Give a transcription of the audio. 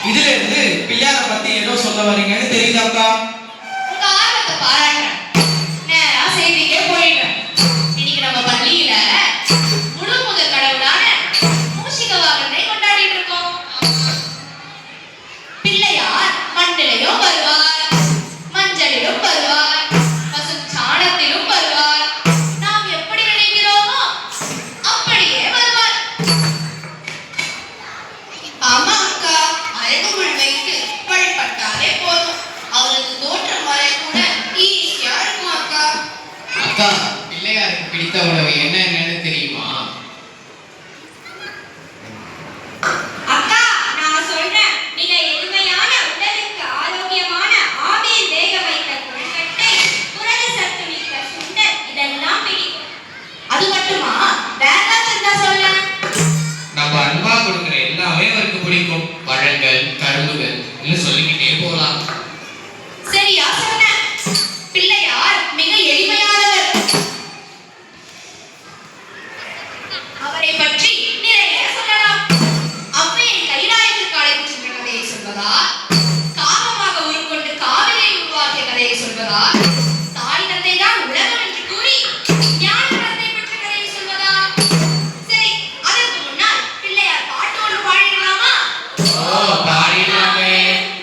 இதுல இருந்து பிள்ளையார பத்தி ஏதோ சொல்ல வரீங்கன்னு தெரியுதாக்கா? உங்க ஆர்வத்தை பாராட்டுறேன். நேரா செய்திக்கே போயிடுறேன். இன்னைக்கு நம்ம பள்ளியில முழு முதல் கடவுளான மூஷிக வாகனத்தை கொண்டாடிட்டு இருக்கோம். பிள்ளையார் மண்ணிலையும் வருவார், மஞ்சளிலும் வருவார், பசு சாணத்திலும் வருவார். நாம் எப்படி நினைக்கிறோமோ அப்படியே வருவார். ஆமா அக்கா, அழகுமுள் வைத்து வழிபட்டாலே போதும், அவரது தோற்றம் வர கூட ஈஸியா இருக்கும் அக்கா. அக்கா, பிள்ளையாருக்கு பிடித்த உணவு என்னன்னு தெரியுமா? அக்கா, நான் சொல்றேன். மிக எளிமையான உடலுக்கு ஆரோக்கியமான ஆவியில் வேக வைத்த கொழுக்கட்டை, புரத சத்து மிக்க சுண்டல் இதெல்லாம் பிடிக்கும். அது மட்டுமா, வேற ஏதாச்சும் சொல்ல? நம்ம அன்பா கொடுக்குற எல்லாமே அவருக்கு பிடிக்கும். பழங்கள், கரும்புகள் இன்னும் சொல்லிக்கிட்டே போலாம்.